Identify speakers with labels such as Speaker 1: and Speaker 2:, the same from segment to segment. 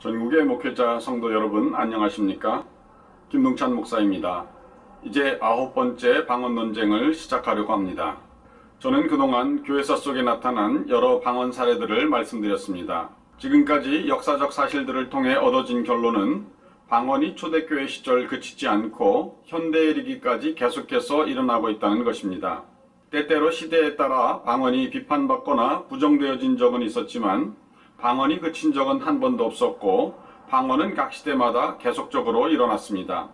Speaker 1: 전국의 목회자 성도 여러분 안녕하십니까? 김동찬 목사입니다. 이제 9번째 방언 논쟁을 시작하려고 합니다. 저는 그동안 교회사 속에 나타난 여러 방언 사례들을 말씀드렸습니다. 지금까지 역사적 사실들을 통해 얻어진 결론은 방언이 초대교회 시절 그치지 않고 현대에 이르기까지 계속해서 일어나고 있다는 것입니다. 때때로 시대에 따라 방언이 비판받거나 부정되어진 적은 있었지만 방언이 그친 적은 한 번도 없었고 방언은 각 시대마다 계속적으로 일어났습니다.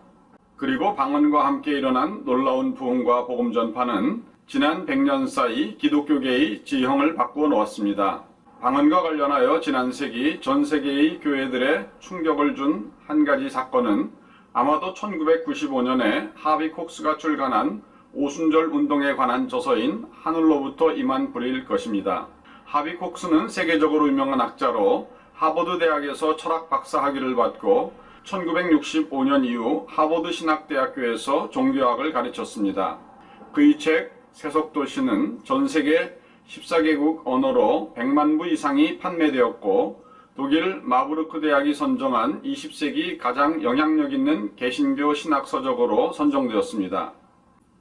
Speaker 1: 그리고 방언과 함께 일어난 놀라운 부흥과 복음 전파는 지난 100년 사이 기독교계의 지형을 바꾸어 놓았습니다. 방언과 관련하여 지난 세기 전 세계의 교회들의 충격을 준 한 가지 사건은 아마도 1995년에 하비 콕스가 출간한 오순절 운동에 관한 저서인 하늘로부터 임한 불일 것입니다. 하비 콕스는 세계적으로 유명한 학자로 하버드 대학에서 철학 박사 학위를 받고 1965년 이후 하버드 신학대학교에서 종교학을 가르쳤습니다. 그의 책 세속도시는 전 세계 14개국 언어로 100만 부 이상이 판매되었고 독일 마부르크 대학이 선정한 20세기 가장 영향력 있는 개신교 신학 서적으로 선정되었습니다.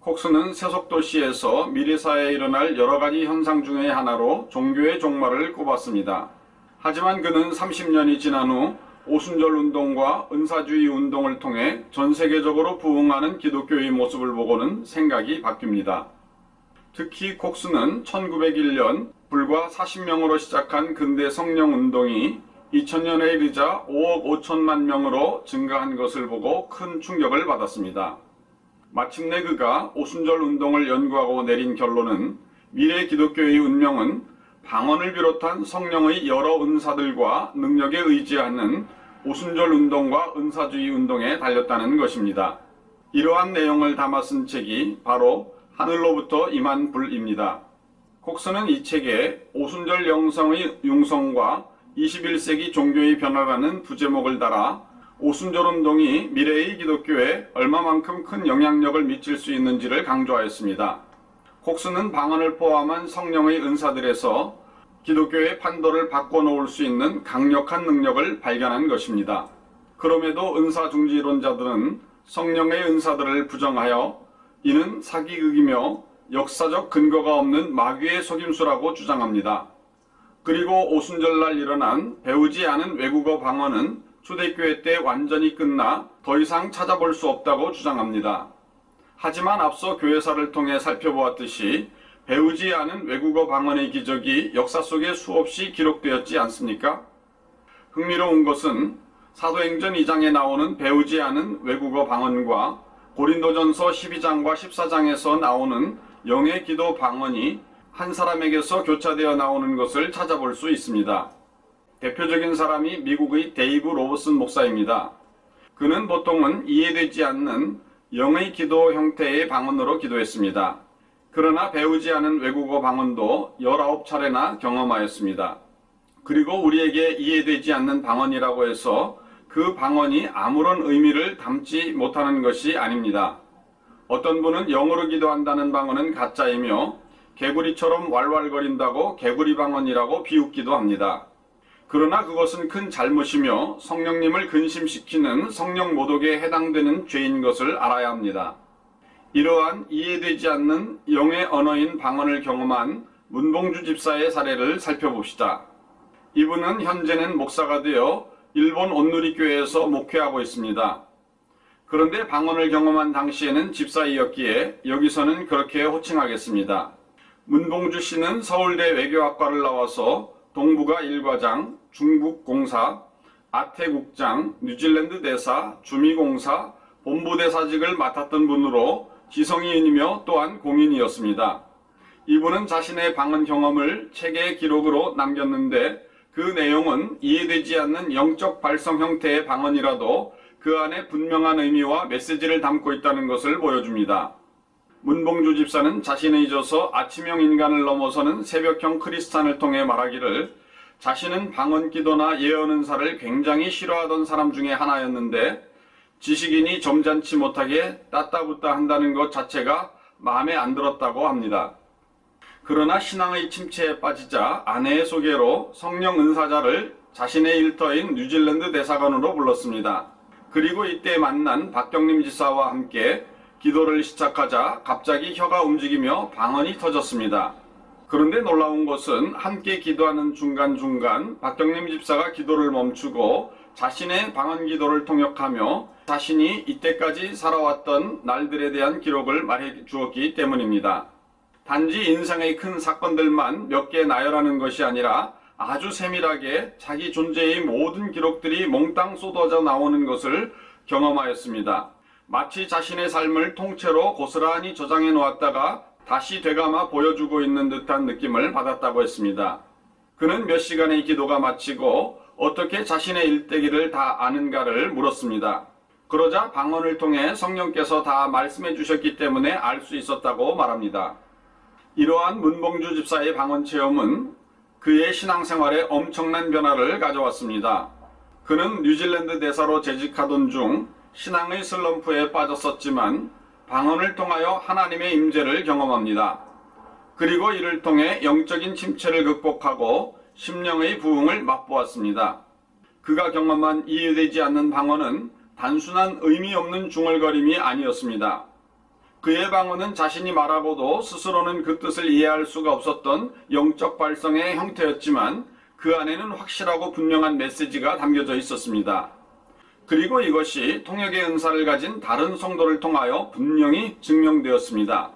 Speaker 1: 콕스는 세속도시에서 미래사회에 일어날 여러가지 현상 중의 하나로 종교의 종말을 꼽았습니다. 하지만 그는 30년이 지난 후 오순절 운동과 은사주의 운동을 통해 전 세계적으로 부흥하는 기독교의 모습을 보고는 생각이 바뀝니다. 특히 콕스는 1901년 불과 40명으로 시작한 근대 성령 운동이 2000년에 이르자 5억 5천만 명으로 증가한 것을 보고 큰 충격을 받았습니다. 마침내 그가 오순절 운동을 연구하고 내린 결론은 미래 기독교의 운명은 방언을 비롯한 성령의 여러 은사들과 능력에 의지하는 오순절 운동과 은사주의 운동에 달렸다는 것입니다. 이러한 내용을 담아 쓴 책이 바로 하늘로부터 임한 불입니다. 콕스는 이 책에 오순절 영성의 융성과 21세기 종교의 변화라는 두 제목을 달아 오순절 운동이 미래의 기독교에 얼마만큼 큰 영향력을 미칠 수 있는지를 강조하였습니다. 콕스는 방언을 포함한 성령의 은사들에서 기독교의 판도를 바꿔놓을 수 있는 강력한 능력을 발견한 것입니다. 그럼에도 은사중지론자들은 성령의 은사들을 부정하여 이는 사기극이며 역사적 근거가 없는 마귀의 속임수라고 주장합니다. 그리고 오순절날 일어난 배우지 않은 외국어 방언은 초대교회 때 완전히 끝나 더 이상 찾아볼 수 없다고 주장합니다. 하지만 앞서 교회사를 통해 살펴보았듯이 배우지 않은 외국어 방언의 기적이 역사 속에 수없이 기록되었지 않습니까? 흥미로운 것은 사도행전 2장에 나오는 배우지 않은 외국어 방언과 고린도전서 12장과 14장에서 나오는 영의 기도 방언이 한 사람에게서 교차되어 나오는 것을 찾아볼 수 있습니다. 대표적인 사람이 미국의 데이브 로버슨 목사입니다. 그는 보통은 이해되지 않는 영의 기도 형태의 방언으로 기도했습니다. 그러나 배우지 않은 외국어 방언도 19차례나 경험하였습니다. 그리고 우리에게 이해되지 않는 방언이라고 해서 그 방언이 아무런 의미를 담지 못하는 것이 아닙니다. 어떤 분은 영어로 기도한다는 방언은 가짜이며 개구리처럼 왈왈거린다고 개구리 방언이라고 비웃기도 합니다. 그러나 그것은 큰 잘못이며 성령님을 근심시키는 성령 모독에 해당되는 죄인 것을 알아야 합니다. 이러한 이해되지 않는 영의 언어인 방언을 경험한 문봉주 집사의 사례를 살펴봅시다. 이분은 현재는 목사가 되어 일본 온누리교회에서 목회하고 있습니다. 그런데 방언을 경험한 당시에는 집사이었기에 여기서는 그렇게 호칭하겠습니다. 문봉주 씨는 서울대 외교학과를 나와서 동북아 1과장, 중국 공사, 아태국장, 뉴질랜드 대사, 주미공사, 본부대사직을 맡았던 분으로 지성인이며 또한 공인이었습니다. 이분은 자신의 방언 경험을 책의 기록으로 남겼는데 그 내용은 이해되지 않는 영적 발성 형태의 방언이라도 그 안에 분명한 의미와 메시지를 담고 있다는 것을 보여줍니다. 문봉주 집사는 자신의 저서 아침형 인간을 넘어서는 새벽형 크리스찬을 통해 말하기를 자신은 방언 기도나 예언 은사를 굉장히 싫어하던 사람 중에 하나였는데 지식인이 점잖지 못하게 따따붙다 한다는 것 자체가 마음에 안 들었다고 합니다. 그러나 신앙의 침체에 빠지자 아내의 소개로 성령 은사자를 자신의 일터인 뉴질랜드 대사관으로 불렀습니다. 그리고 이때 만난 박경림 지사와 함께 기도를 시작하자 갑자기 혀가 움직이며 방언이 터졌습니다. 그런데 놀라운 것은 함께 기도하는 중간중간 박경림 집사가 기도를 멈추고 자신의 방언 기도를 통역하며 자신이 이때까지 살아왔던 날들에 대한 기록을 말해 주었기 때문입니다. 단지 인생의 큰 사건들만 몇 개 나열하는 것이 아니라 아주 세밀하게 자기 존재의 모든 기록들이 몽땅 쏟아져 나오는 것을 경험하였습니다. 마치 자신의 삶을 통째로 고스란히 저장해 놓았다가 다시 되감아 보여주고 있는 듯한 느낌을 받았다고 했습니다. 그는 몇 시간의 기도가 마치고 어떻게 자신의 일대기를 다 아는가를 물었습니다. 그러자 방언을 통해 성령께서 다 말씀해 주셨기 때문에 알 수 있었다고 말합니다. 이러한 문봉주 집사의 방언 체험은 그의 신앙생활에 엄청난 변화를 가져왔습니다. 그는 뉴질랜드 대사로 재직하던 중 신앙의 슬럼프에 빠졌었지만 방언을 통하여 하나님의 임재를 경험합니다. 그리고 이를 통해 영적인 침체를 극복하고 심령의 부흥을 맛보았습니다. 그가 경험한 이해되지 않는 방언은 단순한 의미 없는 중얼거림이 아니었습니다. 그의 방언은 자신이 말하고도 스스로는 그 뜻을 이해할 수가 없었던 영적 발성의 형태였지만 그 안에는 확실하고 분명한 메시지가 담겨져 있었습니다. 그리고 이것이 통역의 은사를 가진 다른 성도를 통하여 분명히 증명되었습니다.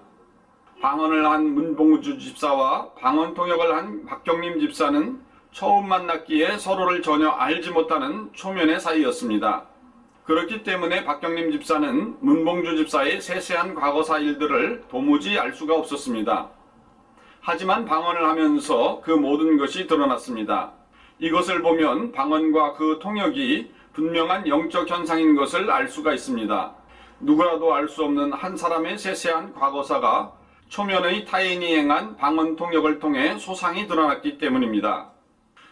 Speaker 1: 방언을 한 문봉주 집사와 방언 통역을 한 박경림 집사는 처음 만났기에 서로를 전혀 알지 못하는 초면의 사이였습니다. 그렇기 때문에 박경림 집사는 문봉주 집사의 세세한 과거사 일들을 도무지 알 수가 없었습니다. 하지만 방언을 하면서 그 모든 것이 드러났습니다. 이것을 보면 방언과 그 통역이 분명한 영적 현상인 것을 알 수가 있습니다. 누구라도 알 수 없는 한 사람의 세세한 과거사가 초면의 타인이 행한 방언 통역을 통해 소상히 드러났기 때문입니다.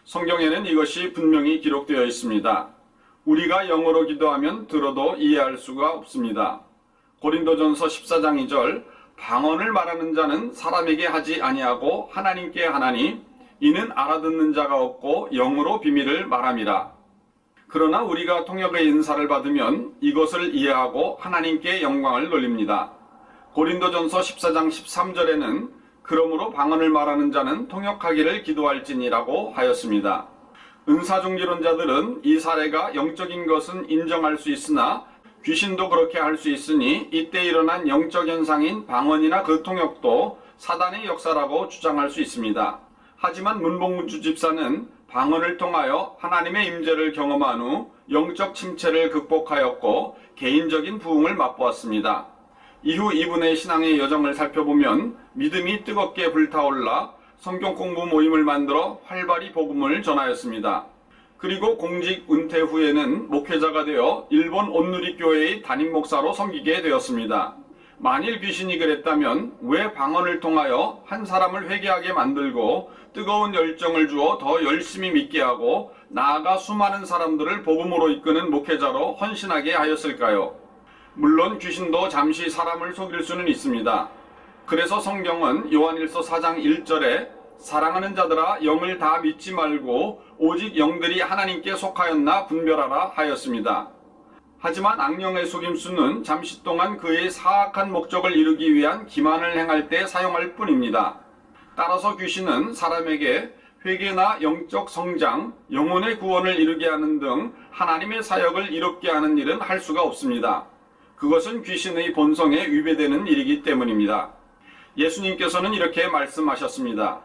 Speaker 1: 성경에는 이것이 분명히 기록되어 있습니다. 우리가 영어로 기도하면 들어도 이해할 수가 없습니다. 고린도전서 14장 2절 방언을 말하는 자는 사람에게 하지 아니하고 하나님께 하나니 이는 알아듣는 자가 없고 영으로 비밀을 말함이라. 그러나 우리가 통역의 인사를 받으면 이것을 이해하고 하나님께 영광을 돌립니다. 고린도전서 14장 13절에는 그러므로 방언을 말하는 자는 통역하기를 기도할지니라고 하였습니다. 은사종기론자들은 이 사례가 영적인 것은 인정할 수 있으나 귀신도 그렇게 할 수 있으니 이때 일어난 영적 현상인 방언이나 그 통역도 사단의 역사라고 주장할 수 있습니다. 하지만 문봉주 집사는 방언을 통하여 하나님의 임재를 경험한 후 영적 침체를 극복하였고 개인적인 부흥을 맛보았습니다. 이후 이분의 신앙의 여정을 살펴보면 믿음이 뜨겁게 불타올라 성경 공부 모임을 만들어 활발히 복음을 전하였습니다. 그리고 공직 은퇴 후에는 목회자가 되어 일본 온누리교회의 담임 목사로 섬기게 되었습니다. 만일 귀신이 그랬다면 왜 방언을 통하여 한 사람을 회개하게 만들고 뜨거운 열정을 주어 더 열심히 믿게 하고 나아가 수많은 사람들을 복음으로 이끄는 목회자로 헌신하게 하였을까요? 물론 귀신도 잠시 사람을 속일 수는 있습니다. 그래서 성경은 요한일서 4장 1절에 사랑하는 자들아 영을 다 믿지 말고 오직 영들이 하나님께 속하였나 분별하라 하였습니다. 하지만 악령의 속임수는 잠시 동안 그의 사악한 목적을 이루기 위한 기만을 행할 때 사용할 뿐입니다. 따라서 귀신은 사람에게 회개나 영적 성장, 영혼의 구원을 이루게 하는 등 하나님의 사역을 이롭게 하는 일은 할 수가 없습니다. 그것은 귀신의 본성에 위배되는 일이기 때문입니다. 예수님께서는 이렇게 말씀하셨습니다.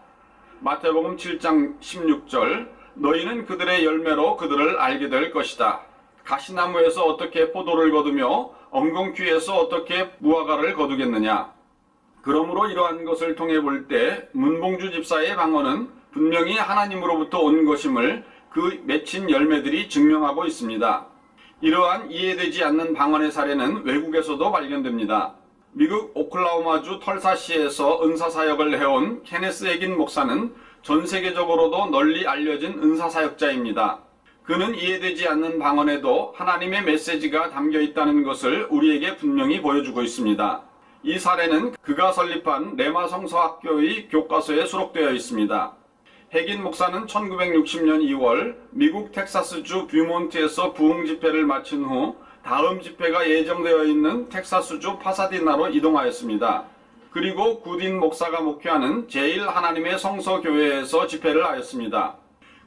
Speaker 1: 마태복음 7장 16절 너희는 그들의 열매로 그들을 알게 될 것이다. 가시나무에서 어떻게 포도를 거두며 엉겅퀴에서 어떻게 무화과를 거두겠느냐. 그러므로 이러한 것을 통해 볼 때 문봉주 집사의 방언은 분명히 하나님으로부터 온 것임을 그 맺힌 열매들이 증명하고 있습니다. 이러한 이해되지 않는 방언의 사례는 외국에서도 발견됩니다. 미국 오클라호마주 털사시에서 은사사역을 해온 케네스 에긴 목사는 전 세계적으로도 널리 알려진 은사사역자입니다. 그는 이해되지 않는 방언에도 하나님의 메시지가 담겨 있다는 것을 우리에게 분명히 보여주고 있습니다. 이 사례는 그가 설립한 레마 성서학교의 교과서에 수록되어 있습니다. 핵인 목사는 1960년 2월 미국 텍사스주 뷰몬트에서 부흥 집회를 마친 후 다음 집회가 예정되어 있는 텍사스주 파사디나로 이동하였습니다. 그리고 구딘 목사가 목회하는 제1하나님의 성서교회에서 집회를 하였습니다.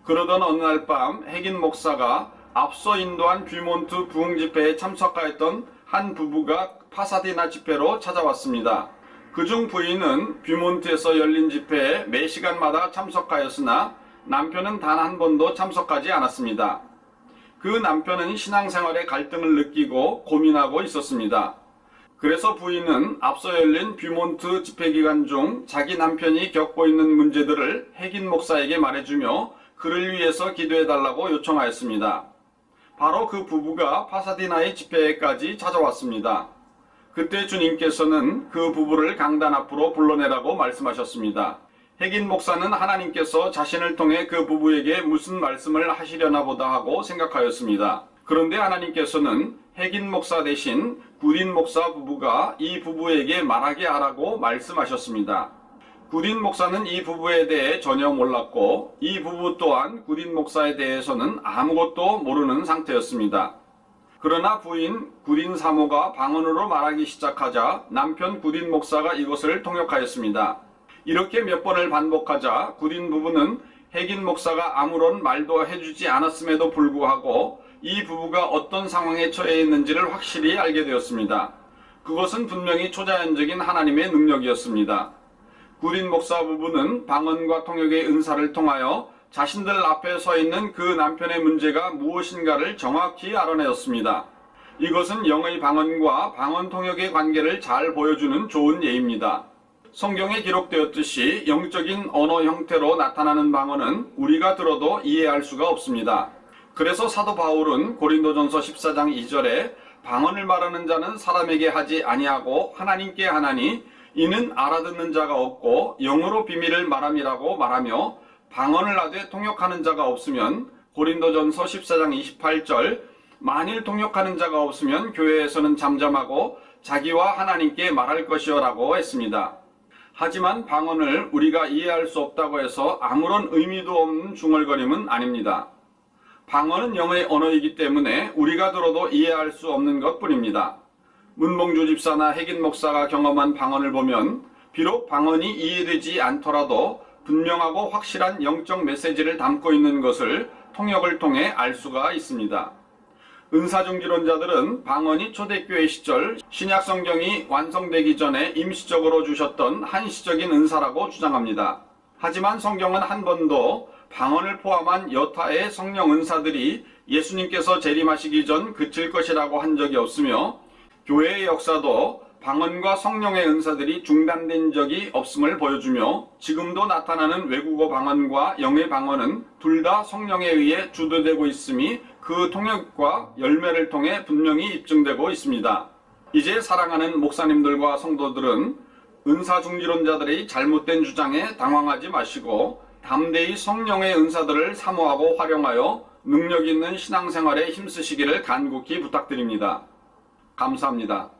Speaker 1: 그러던 어느 날 밤 핵인 목사가 앞서 인도한 뷰몬트 부흥 집회에 참석하였던 한 부부가 파사디나 집회로 찾아왔습니다. 그중 부인은 뷰몬트에서 열린 집회에 매 시간마다 참석하였으나 남편은 단 한 번도 참석하지 않았습니다. 그 남편은 신앙생활에 갈등을 느끼고 고민하고 있었습니다. 그래서 부인은 앞서 열린 뷰몬트 집회 기간 중 자기 남편이 겪고 있는 문제들을 핵인 목사에게 말해주며 그를 위해서 기도해달라고 요청하였습니다. 바로 그 부부가 파사디나의 집회에까지 찾아왔습니다. 그때 주님께서는 그 부부를 강단 앞으로 불러내라고 말씀하셨습니다. 핵인 목사는 하나님께서 자신을 통해 그 부부에게 무슨 말씀을 하시려나 보다 하고 생각하였습니다. 그런데 하나님께서는 핵인 목사 대신 구딘 목사 부부가 이 부부에게 말하게 하라고 말씀하셨습니다. 구딘 목사는 이 부부에 대해 전혀 몰랐고 이 부부 또한 구딘 목사에 대해서는 아무것도 모르는 상태였습니다. 그러나 부인 구딘 사모가 방언으로 말하기 시작하자 남편 구딘 목사가 이것을 통역하였습니다. 이렇게 몇 번을 반복하자 구딘 부부는 핵인 목사가 아무런 말도 해주지 않았음에도 불구하고 이 부부가 어떤 상황에 처해 있는지를 확실히 알게 되었습니다. 그것은 분명히 초자연적인 하나님의 능력이었습니다. 구딘 목사 부부는 방언과 통역의 은사를 통하여 자신들 앞에 서 있는 그 남편의 문제가 무엇인가를 정확히 알아내었습니다. 이것은 영의 방언과 방언 통역의 관계를 잘 보여주는 좋은 예입니다. 성경에 기록되었듯이 영적인 언어 형태로 나타나는 방언은 우리가 들어도 이해할 수가 없습니다. 그래서 사도 바울은 고린도전서 14장 2절에 방언을 말하는 자는 사람에게 하지 아니하고 하나님께 하나니 이는 알아듣는 자가 없고 영으로 비밀을 말함이라고 말하며 방언을 하되 통역하는 자가 없으면 고린도전서 14장 28절 만일 통역하는 자가 없으면 교회에서는 잠잠하고 자기와 하나님께 말할 것이요라고 했습니다. 하지만 방언을 우리가 이해할 수 없다고 해서 아무런 의미도 없는 중얼거림은 아닙니다. 방언은 영의 언어이기 때문에 우리가 들어도 이해할 수 없는 것뿐입니다. 문봉주 집사나 핵인 목사가 경험한 방언을 보면 비록 방언이 이해되지 않더라도 분명하고 확실한 영적 메시지를 담고 있는 것을 통역을 통해 알 수가 있습니다. 은사중지론자들은 방언이 초대교회 시절 신약 성경이 완성되기 전에 임시적으로 주셨던 한시적인 은사라고 주장합니다. 하지만 성경은 한 번도 방언을 포함한 여타의 성령 은사들이 예수님께서 재림하시기 전 그칠 것이라고 한 적이 없으며 교회의 역사도 방언과 성령의 은사들이 중단된 적이 없음을 보여주며 지금도 나타나는 외국어 방언과 영의 방언은 둘 다 성령에 의해 주도되고 있음이 그 통역과 열매를 통해 분명히 입증되고 있습니다. 이제 사랑하는 목사님들과 성도들은 은사중지론자들의 잘못된 주장에 당황하지 마시고 담대히 성령의 은사들을 사모하고 활용하여 능력 있는 신앙생활에 힘쓰시기를 간곡히 부탁드립니다. 감사합니다.